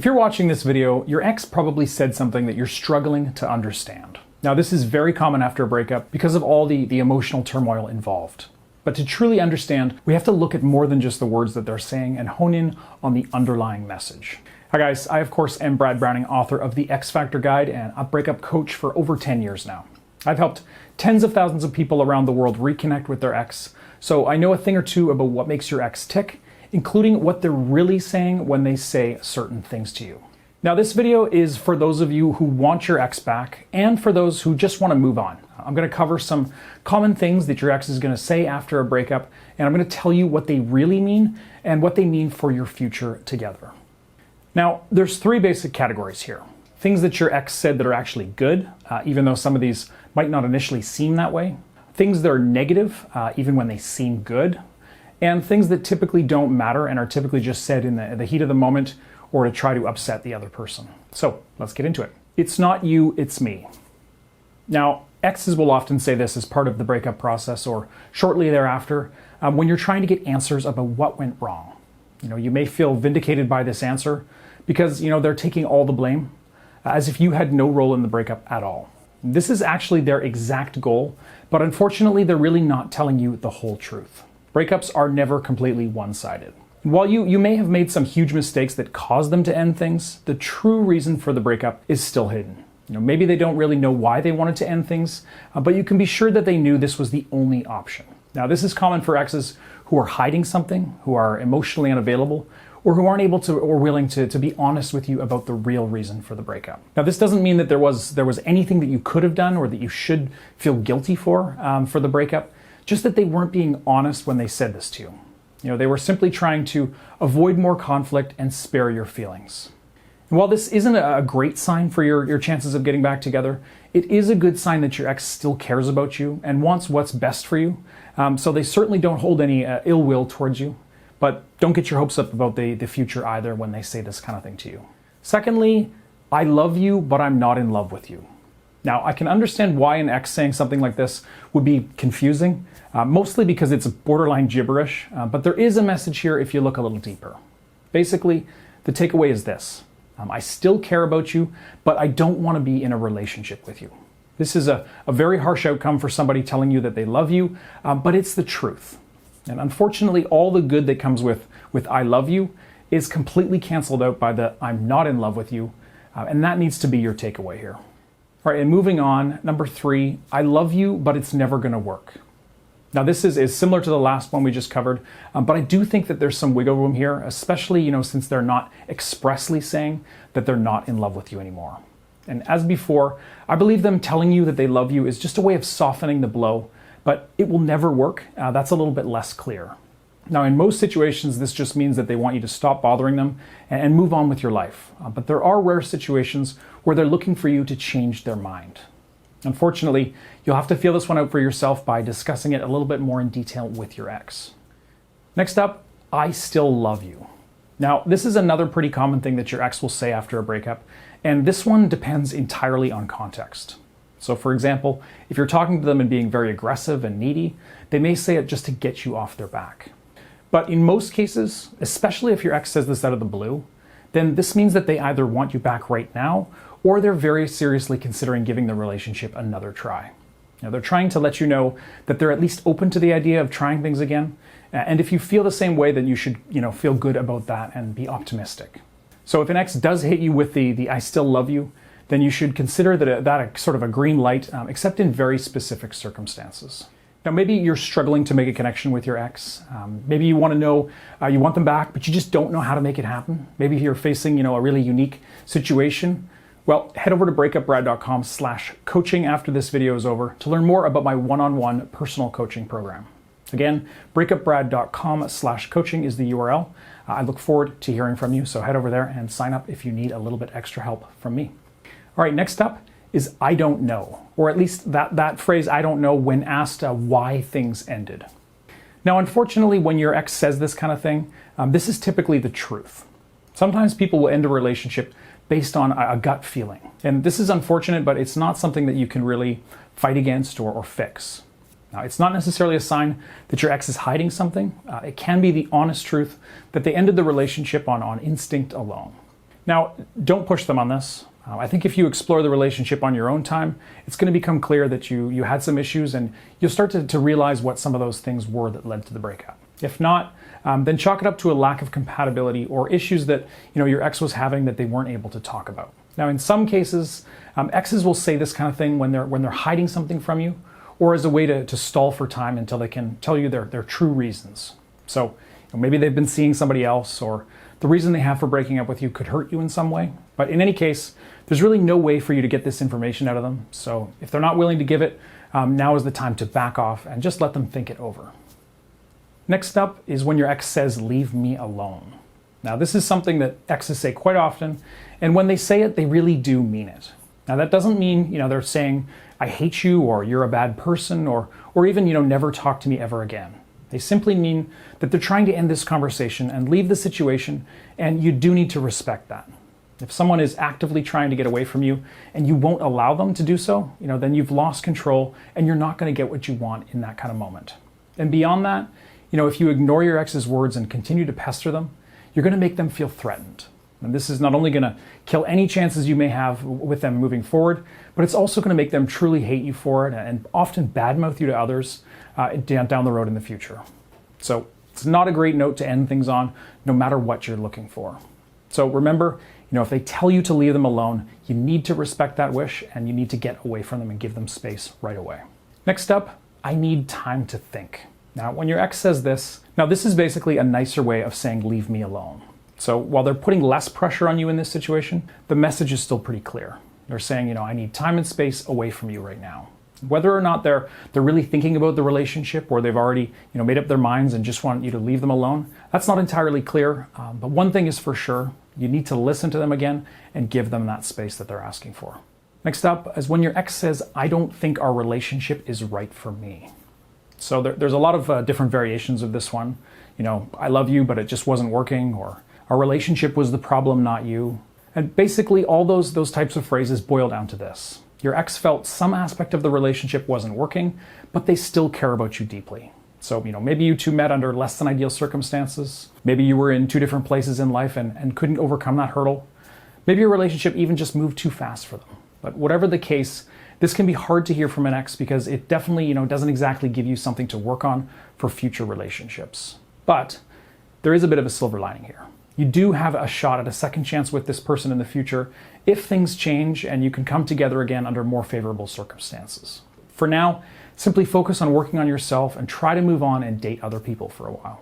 If you're watching this video, your ex probably said something that you're struggling to understand. Now, this is very common after a breakup because of all the emotional turmoil involved. But to truly understand, we have to look at more than just the words that they're saying and hone in on the underlying message. Hi guys, I of course am Brad Browning, author of the X Factor Guide and a breakup coach for over 10 years now. I've helped tens of thousands of people around the world reconnect with their ex, so I know a thing or two about what makes your ex tick, including what they're really saying when they say certain things to you. Now, this video is for those of you who want your ex back and for those who just want to move on. I'm going to cover some common things that your ex is going to say after a breakup, and I'm going to tell you what they really mean and what they mean for your future together. Now, there's three basic categories here. Things that your ex said that are actually good, even though some of these might not initially seem that way. Things that are negative, even when they seem good. And things that typically don't matter and are typically just said in the heat of the moment or to try to upset the other person. So let's get into it. It's not you, it's me. Now, exes will often say this as part of the breakup process or shortly thereafter when you're trying to get answers about what went wrong. You may feel vindicated by this answer because, they're taking all the blame as if you had no role in the breakup at all. This is actually their exact goal, but unfortunately, they're really not telling you the whole truth. Breakups are never completely one-sided. While you may have made some huge mistakes that caused them to end things, the true reason for the breakup is still hidden. Maybe they don't really know why they wanted to end things, but you can be sure that they knew this was the only option. Now, this is common for exes who are hiding something, who are emotionally unavailable, or who aren't able to or willing to be honest with you about the real reason for the breakup. Now, this doesn't mean that there was anything that you could have done or that you should feel guilty for the breakup. Just that they weren't being honest when they said this to you. They were simply trying to avoid more conflict and spare your feelings. And while this isn't a great sign for your chances of getting back together, it is a good sign that your ex still cares about you and wants what's best for you. So they certainly don't hold any ill will towards you. But don't get your hopes up about the future either when they say this kind of thing to you. Secondly, I love you, but I'm not in love with you. Now, I can understand why an ex saying something like this would be confusing, mostly because it's borderline gibberish, but there is a message here if you look a little deeper. Basically, the takeaway is this. I still care about you, but I don't want to be in a relationship with you. This is a very harsh outcome for somebody telling you that they love you, but it's the truth. And unfortunately, all the good that comes with I love you is completely canceled out by the I'm not in love with you, and that needs to be your takeaway here. All right, and moving on, number 3, I love you, but it's never going to work. Now, this is similar to the last one we just covered, but I do think that there's some wiggle room here, especially, since they're not expressly saying that they're not in love with you anymore. And as before, I believe them telling you that they love you is just a way of softening the blow, but it will never work. That's a little bit less clear. Now, in most situations, this just means that they want you to stop bothering them and move on with your life. But there are rare situations where they're looking for you to change their mind. Unfortunately, you'll have to feel this one out for yourself by discussing it a little bit more in detail with your ex. Next up, I still love you. Now, this is another pretty common thing that your ex will say after a breakup, and this one depends entirely on context. So for example, if you're talking to them and being very aggressive and needy, they may say it just to get you off their back. But in most cases, especially if your ex says this out of the blue, then this means that they either want you back right now or they're very seriously considering giving the relationship another try. They're trying to let you know that they're at least open to the idea of trying things again. And if you feel the same way, then you should feel good about that and be optimistic. So if an ex does hit you with the I still love you, then you should consider that a sort of a green light, except in very specific circumstances. Now, maybe you're struggling to make a connection with your ex. Maybe you want to know, you want them back, but you just don't know how to make it happen. Maybe you're facing, a really unique situation. Well, head over to breakupbrad.com/coaching after this video is over to learn more about my one-on-one personal coaching program. Again, breakupbrad.com/coaching is the URL. I look forward to hearing from you, so head over there and sign up if you need a little bit extra help from me. All right, next up is I don't know, or at least that phrase I don't know when asked why things ended. Now, unfortunately, when your ex says this kind of thing, this is typically the truth. Sometimes people will end a relationship based on a gut feeling. And this is unfortunate, but it's not something that you can really fight against or fix. Now, it's not necessarily a sign that your ex is hiding something. It can be the honest truth that they ended the relationship on instinct alone. Now, don't push them on this. I think if you explore the relationship on your own time, it's going to become clear that you had some issues, and you'll start to realize what some of those things were that led to the breakup. If not, then chalk it up to a lack of compatibility or issues that your ex was having that they weren't able to talk about. Now, in some cases, exes will say this kind of thing when they're hiding something from you, or as a way to stall for time until they can tell you their true reasons. So maybe they've been seeing somebody else, or the reason they have for breaking up with you could hurt you in some way. But in any case, there's really no way for you to get this information out of them. So if they're not willing to give it, now is the time to back off and just let them think it over. Next up is when your ex says, "Leave me alone." Now, this is something that exes say quite often, and when they say it, they really do mean it. Now, that doesn't mean, they're saying, "I hate you," or "You're a bad person," or even, "Never talk to me ever again." They simply mean that they're trying to end this conversation and leave the situation, and you do need to respect that. If someone is actively trying to get away from you and you won't allow them to do so, then you've lost control and you're not going to get what you want in that kind of moment. And beyond that, if you ignore your ex's words and continue to pester them, you're going to make them feel threatened. And this is not only going to kill any chances you may have with them moving forward, but it's also going to make them truly hate you for it and often badmouth you to others down the road in the future. So it's not a great note to end things on, no matter what you're looking for. So remember, if they tell you to leave them alone, you need to respect that wish and you need to get away from them and give them space right away. Next up, "I need time to think." Now, when your ex says this, this is basically a nicer way of saying, "Leave me alone." So while they're putting less pressure on you in this situation, the message is still pretty clear. They're saying, "I need time and space away from you right now." Whether or not they're really thinking about the relationship, or they've already made up their minds and just want you to leave them alone, that's not entirely clear. But one thing is for sure, you need to listen to them again and give them that space that they're asking for. Next up is when your ex says, "I don't think our relationship is right for me." So there's a lot of different variations of this one. "I love you, but it just wasn't working," or "Our relationship was the problem, not you." And basically all those types of phrases boil down to this. Your ex felt some aspect of the relationship wasn't working, but they still care about you deeply. So, maybe you two met under less than ideal circumstances. Maybe you were in two different places in life and couldn't overcome that hurdle. Maybe your relationship even just moved too fast for them. But whatever the case, this can be hard to hear from an ex because it definitely, doesn't exactly give you something to work on for future relationships. But there is a bit of a silver lining here. You do have a shot at a second chance with this person in the future if things change and you can come together again under more favorable circumstances. For now, simply focus on working on yourself and try to move on and date other people for a while.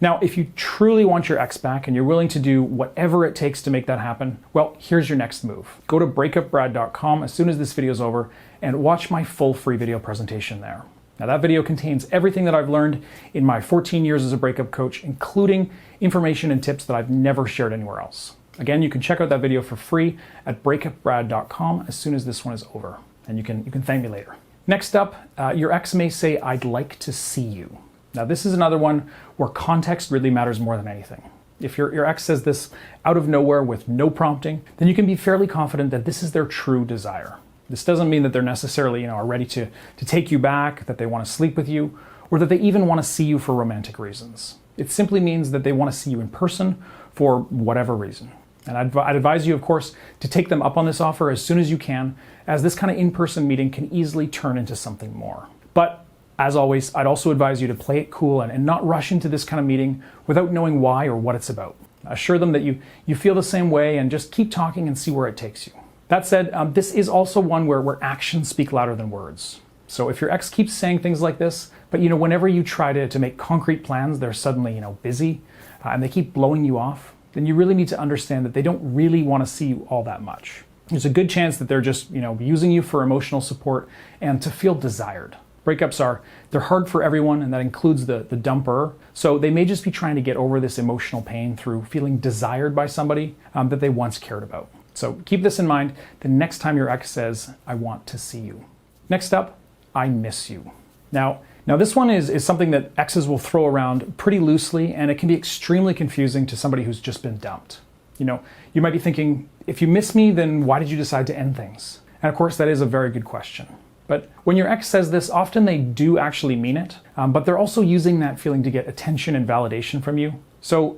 Now, if you truly want your ex back and you're willing to do whatever it takes to make that happen, well, here's your next move. Go to breakupbrad.com as soon as this video is over and watch my full free video presentation there. Now, that video contains everything that I've learned in my 14 years as a breakup coach, including information and tips that I've never shared anywhere else. Again, you can check out that video for free at breakupbrad.com as soon as this one is over, and you can thank me later. Next up, your ex may say, "I'd like to see you." Now, this is another one where context really matters more than anything. If your ex says this out of nowhere with no prompting, then you can be fairly confident that this is their true desire. This doesn't mean that they're necessarily, are ready to take you back, that they want to sleep with you, or that they even want to see you for romantic reasons. It simply means that they want to see you in person for whatever reason. And I'd advise you, of course, to take them up on this offer as soon as you can, as this kind of in-person meeting can easily turn into something more. But as always, I'd also advise you to play it cool and not rush into this kind of meeting without knowing why or what it's about. Assure them that you feel the same way and just keep talking and see where it takes you. That said, this is also one where actions speak louder than words. So if your ex keeps saying things like this, but whenever you try to make concrete plans, they're suddenly busy and they keep blowing you off, then you really need to understand that they don't really want to see you all that much. There's a good chance that they're just using you for emotional support and to feel desired. Breakups they're hard for everyone, and that includes the dumper. So they may just be trying to get over this emotional pain through feeling desired by somebody that they once cared about. So keep this in mind the next time your ex says, "I want to see you." Next up, "I miss you." Now this one is something that exes will throw around pretty loosely, and it can be extremely confusing to somebody who's just been dumped. You might be thinking, if you miss me, then why did you decide to end things? And of course, that is a very good question. But when your ex says this, often they do actually mean it, but they're also using that feeling to get attention and validation from you. So,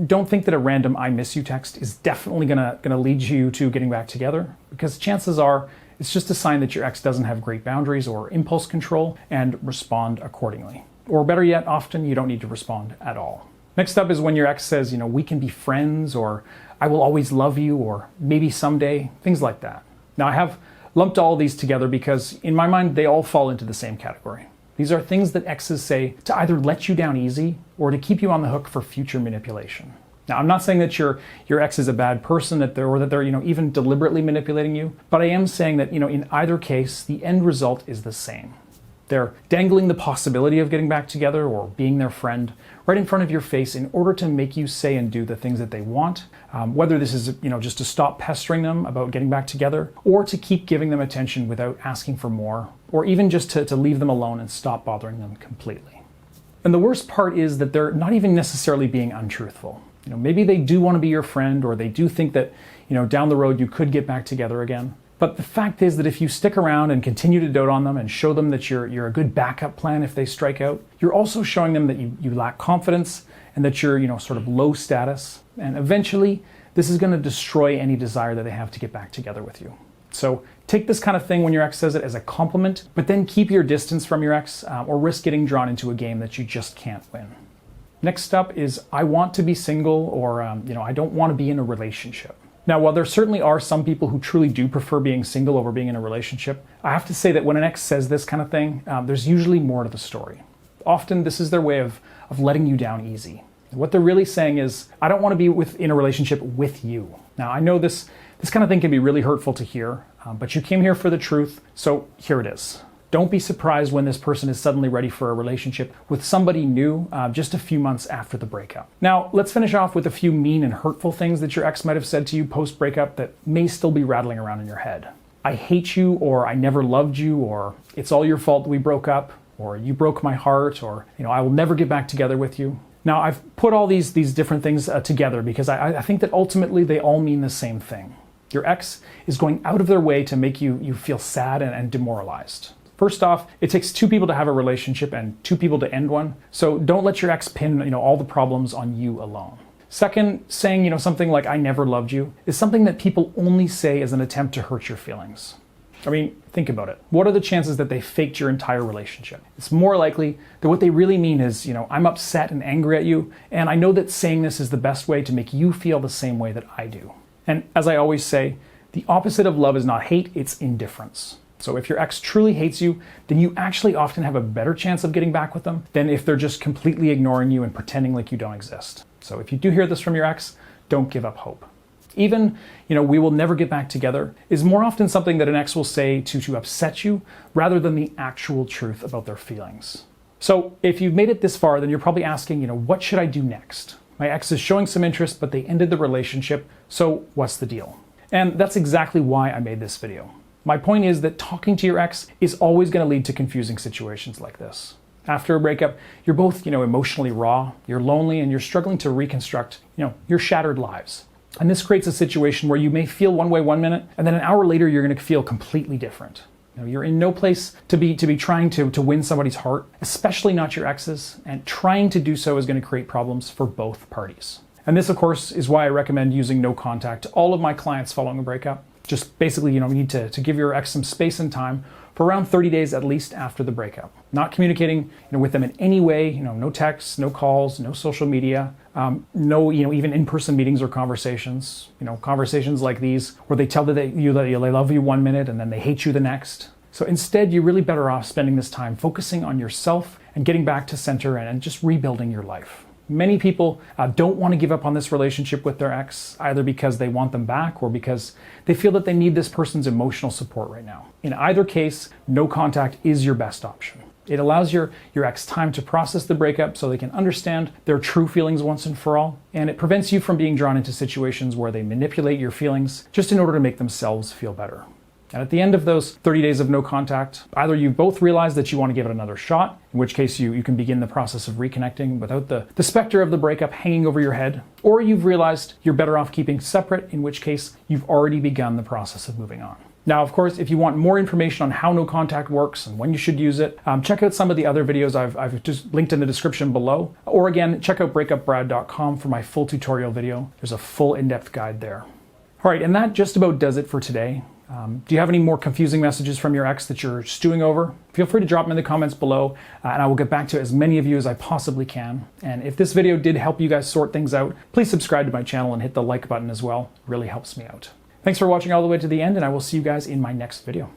don't think that a random "I miss you" text is definitely gonna lead you to getting back together, because chances are it's just a sign that your ex doesn't have great boundaries or impulse control, and respond accordingly. Or better yet, often you don't need to respond at all. Next up is when your ex says, "We can be friends," or "I will always love you," or "maybe someday," things like that. Now, I have lumped all these together because in my mind, they all fall into the same category. These are things that exes say to either let you down easy or to keep you on the hook for future manipulation. Now, I'm not saying that your ex is a bad person, or that they're even deliberately manipulating you, but I am saying that in either case, the end result is the same. They're dangling the possibility of getting back together or being their friend right in front of your face in order to make you say and do the things that they want, whether this is just to stop pestering them about getting back together, or to keep giving them attention without asking for more, or even just to leave them alone and stop bothering them completely. And the worst part is that they're not even necessarily being untruthful. Maybe they do want to be your friend, or they do think that down the road you could get back together again. But the fact is that if you stick around and continue to dote on them and show them that you're a good backup plan if they strike out, you're also showing them that you lack confidence and that you're sort of low status. And eventually, this is going to destroy any desire that they have to get back together with you. So take this kind of thing when your ex says it as a compliment, but then keep your distance from your ex, or risk getting drawn into a game that you just can't win. Next up is "I want to be single," or "I don't want to be in a relationship." Now, while there certainly are some people who truly do prefer being single over being in a relationship, I have to say that when an ex says this kind of thing, there's usually more to the story. Often this is their way of letting you down easy. What they're really saying is, "I don't want to be in a relationship with you." Now, I know this kind of thing can be really hurtful to hear, but you came here for the truth, so here it is. Don't be surprised when this person is suddenly ready for a relationship with somebody new just a few months after the breakup. Now, let's finish off with a few mean and hurtful things that your ex might have said to you post-breakup that may still be rattling around in your head. "I hate you," or "I never loved you," or "It's all your fault that we broke up," or "You broke my heart," or "I will never get back together with you." Now, I've put all these different things together because I think that ultimately they all mean the same thing. Your ex is going out of their way to make you feel sad and demoralized. First off, it takes two people to have a relationship and two people to end one, so don't let your ex pin all the problems on you alone. Second, saying something like "I never loved you" is something that people only say as an attempt to hurt your feelings. I mean, think about it. What are the chances that they faked your entire relationship? It's more likely that what they really mean is, "I'm upset and angry at you, and I know that saying this is the best way to make you feel the same way that I do." And as I always say, the opposite of love is not hate, it's indifference. So if your ex truly hates you, then you actually often have a better chance of getting back with them than if they're just completely ignoring you and pretending like you don't exist. So if you do hear this from your ex, don't give up hope. Even, "We will never get back together" is more often something that an ex will say to upset you rather than the actual truth about their feelings. So if you've made it this far, then you're probably asking, what should I do next? My ex is showing some interest, but they ended the relationship, so what's the deal? And that's exactly why I made this video. My point is that talking to your ex is always going to lead to confusing situations like this. After a breakup, you're both, emotionally raw, you're lonely, and you're struggling to reconstruct, your shattered lives. And this creates a situation where you may feel one way one minute, and then an hour later you're going to feel completely different. You're in no place to be trying to win somebody's heart, especially not your ex's, and trying to do so is going to create problems for both parties. And this, of course, is why I recommend using no contact to all of my clients following a breakup. Just basically, you need to give your ex some space and time for around 30 days at least after the breakup. Not communicating with them in any way, no texts, no calls, no social media, no even in-person meetings or conversations. Conversations like these where they tell you that they love you one minute and then they hate you the next. So instead, you're really better off spending this time focusing on yourself and getting back to center and just rebuilding your life. Many people don't want to give up on this relationship with their ex, either because they want them back or because they feel that they need this person's emotional support right now. In either case, no contact is your best option. It allows your ex time to process the breakup so they can understand their true feelings once and for all, and it prevents you from being drawn into situations where they manipulate your feelings just in order to make themselves feel better. And at the end of those 30 days of no contact, either you both realize that you want to give it another shot, in which case you can begin the process of reconnecting without the specter of the breakup hanging over your head, or you've realized you're better off keeping separate, in which case you've already begun the process of moving on. Now, of course, if you want more information on how no contact works and when you should use it, check out some of the other videos I've just linked in the description below. Or again, check out breakupbrad.com for my full tutorial video. There's a full in-depth guide there. All right, and that just about does it for today. Do you have any more confusing messages from your ex that you're stewing over? Feel free to drop them in the comments below, and I will get back to as many of you as I possibly can. And if this video did help you guys sort things out, please subscribe to my channel and hit the like button as well. It really helps me out. Thanks for watching all the way to the end, and I will see you guys in my next video.